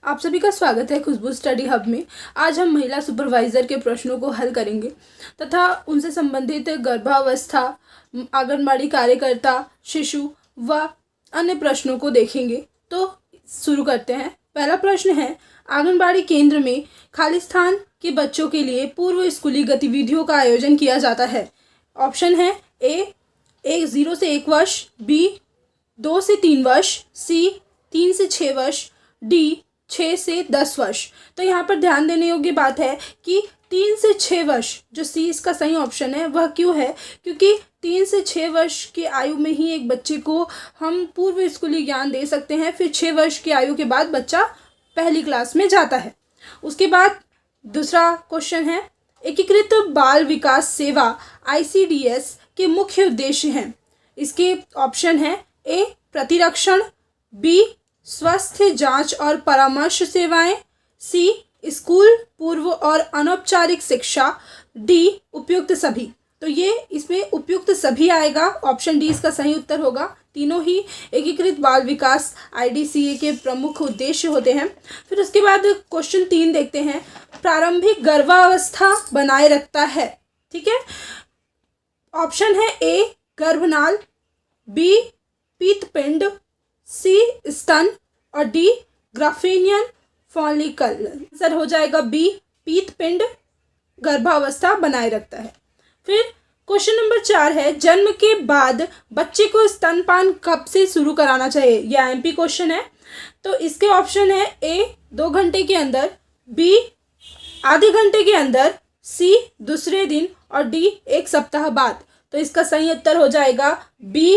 आप सभी का स्वागत है खुशबू स्टडी हब में। आज हम महिला सुपरवाइज़र के प्रश्नों को हल करेंगे तथा उनसे संबंधित गर्भावस्था, आंगनबाड़ी कार्यकर्ता, शिशु व अन्य प्रश्नों को देखेंगे। तो शुरू करते हैं। पहला प्रश्न है, आंगनबाड़ी केंद्र में खाली स्थान के बच्चों के लिए पूर्व स्कूली गतिविधियों का आयोजन किया जाता है। ऑप्शन है ए 0 से 1 वर्ष, बी 2 से 3 वर्ष, सी 3 से 6 वर्ष, डी 6 से 10 वर्ष। तो यहाँ पर ध्यान देने योग्य बात है कि 3 से 6 वर्ष, जो सी इसका सही ऑप्शन है, वह क्यों है? क्योंकि 3 से 6 वर्ष की आयु में ही एक बच्चे को हम पूर्व स्कूली ज्ञान दे सकते हैं। फिर 6 वर्ष की आयु के बाद बच्चा पहली क्लास में जाता है। उसके बाद दूसरा क्वेश्चन है, एकीकृत बाल विकास सेवा ICDS के मुख्य उद्देश्य हैं। इसके ऑप्शन है ए प्रतिरक्षण, बी स्वास्थ्य जांच और परामर्श सेवाएं, सी स्कूल पूर्व और अनौपचारिक शिक्षा, डी उपयुक्त सभी। तो ये इसमें उपयुक्त सभी आएगा। ऑप्शन डी इसका सही उत्तर होगा। तीनों ही एकीकृत बाल विकास IDCA के प्रमुख उद्देश्य होते हैं। फिर उसके बाद क्वेश्चन 3 देखते हैं, प्रारंभिक गर्भावस्था बनाए रखता है। ठीक है, ऑप्शन है ए गर्भनाल, बी पीतपिंड, सी स्तन और डी ग्राफेनियन फॉलिकल। आंसर हो जाएगा बी पीतपिंड गर्भावस्था बनाए रखता है। फिर क्वेश्चन नंबर 4 है, जन्म के बाद बच्चे को स्तनपान कब से शुरू कराना चाहिए? यह IMP क्वेश्चन है। तो इसके ऑप्शन है ए 2 घंटे के अंदर, बी आधे घंटे के अंदर, सी दूसरे दिन और डी 1 सप्ताह बाद। तो इसका सही उत्तर हो जाएगा बी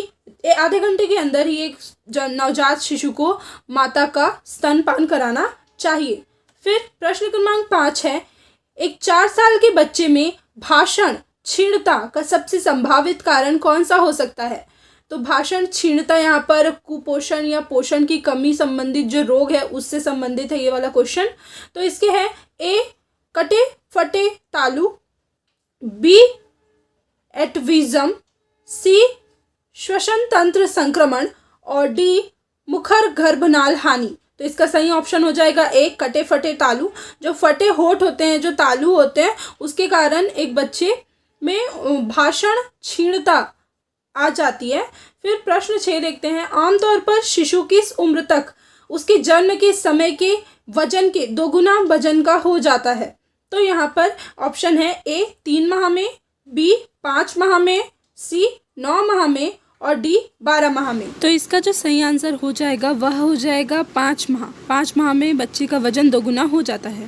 आधे घंटे के अंदर ही एक नवजात शिशु को माता का स्तनपान कराना चाहिए। फिर प्रश्न क्रमांक 5 है, एक 4 साल के बच्चे में भाषण क्षीणता का सबसे संभावित कारण कौन सा हो सकता है? तो भाषण क्षीणता यहाँ पर कुपोषण या पोषण की कमी संबंधित जो रोग है उससे संबंधित है ये वाला क्वेश्चन। तो इसके है ए कटे फटे तालु, बी एटविज्म, सी श्वसन तंत्र संक्रमण और डी मुखर गर्भनाल हानि। तो इसका सही ऑप्शन हो जाएगा ए कटे फटे तालु। जो फटे होठ होते हैं, जो तालु होते हैं, उसके कारण एक बच्चे में भाषण क्षीणता आ जाती है। फिर प्रश्न 6 देखते हैं, आमतौर पर शिशु किस उम्र तक उसके जन्म के समय के वजन के 2 गुना वजन का हो जाता है? तो यहाँ पर ऑप्शन है ए 3 माह में, बी 5 माह में, सी 9 माह में और डी 12 माह में। तो इसका जो सही आंसर हो जाएगा वह हो जाएगा 5 माह। 5 माह में बच्चे का वजन 2 गुना हो जाता है।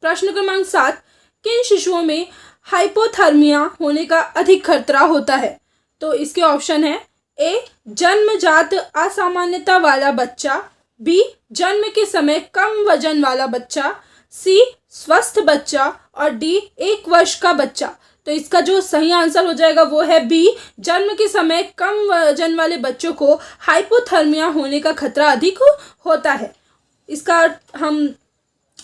प्रश्न क्रमांक 7, किन शिशुओं में हाइपोथर्मिया होने का अधिक खतरा होता है? तो इसके ऑप्शन है ए जन्मजात असामान्यता वाला बच्चा, बी जन्म के समय कम वजन वाला बच्चा, सी स्वस्थ बच्चा और डी 1 वर्ष का बच्चा। तो इसका जो सही आंसर हो जाएगा वो है बी जन्म के समय कम वजन वाले बच्चों को हाइपोथर्मिया होने का खतरा अधिक होता है। इसका हम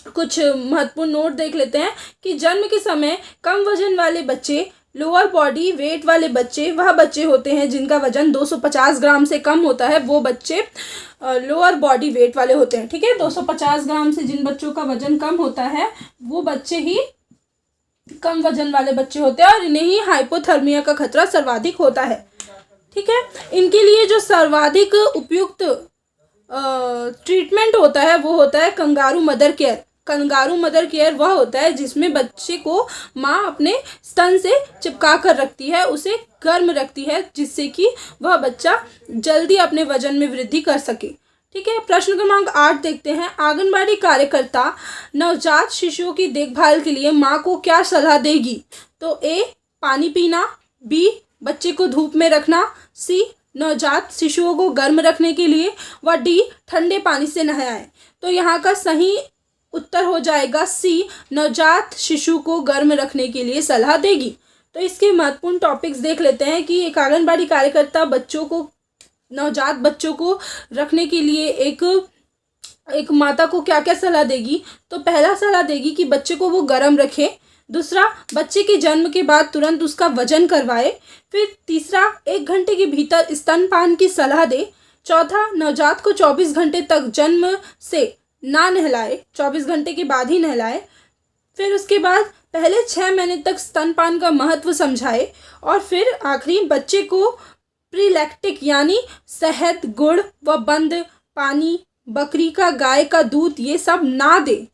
कुछ महत्वपूर्ण नोट देख लेते हैं कि जन्म के समय कम वजन वाले बच्चे, लोअर बॉडी वेट वाले बच्चे वह बच्चे होते हैं जिनका वजन 250 ग्राम से कम होता है। वो बच्चे लोअर बॉडी वेट वाले होते हैं। ठीक है, 250 ग्राम से जिन बच्चों का वजन कम होता है वो बच्चे ही कम वजन वाले बच्चे होते हैं और इन्हें ही हाइपोथर्मिया का खतरा सर्वाधिक होता है। ठीक है, इनके लिए जो सर्वाधिक उपयुक्त ट्रीटमेंट होता है वो होता है kangaroo mother care. Kangaroo mother care वह होता है जिसमें बच्चे को माँ अपने स्तन से चिपका कर रखती है, उसे गर्म रखती है, जिससे कि वह बच्चा जल्दी अपने वजन में वृद्धि कर सके। ठीक है, प्रश्न क्रमांक 8 देखते हैं, आंगनबाड़ी कार्यकर्ता नवजात शिशुओं की देखभाल के लिए माँ को क्या सलाह देगी? तो ए पानी पीना, बी बच्चे को धूप में रखना, सी नवजात शिशुओं को गर्म रखने के लिए व डी ठंडे पानी से नहलाएं। तो यहाँ का सही उत्तर हो जाएगा सी नवजात शिशु को गर्म रखने के लिए सलाह देगी। तो इसके महत्वपूर्ण टॉपिक्स देख लेते हैं कि एक आंगनबाड़ी कार्यकर्ता बच्चों को, नवजात बच्चों को रखने के लिए एक माता को क्या क्या सलाह देगी। तो पहला सलाह देगी कि बच्चे को वो गर्म रखे, दूसरा बच्चे के जन्म के बाद तुरंत उसका वजन करवाए, फिर तीसरा 1 घंटे के भीतर स्तनपान की सलाह दे, चौथा नवजात को 24 घंटे तक जन्म से ना नहलाए, 24 घंटे के बाद ही नहलाए। फिर उसके बाद पहले 6 महीने तक स्तनपान का महत्व समझाए और फिर आखिरी बच्चे को प्रीलैक्टिक यानी शहद, गुड़ व बंद पानी, बकरी का, गाय का दूध ये सब ना दे।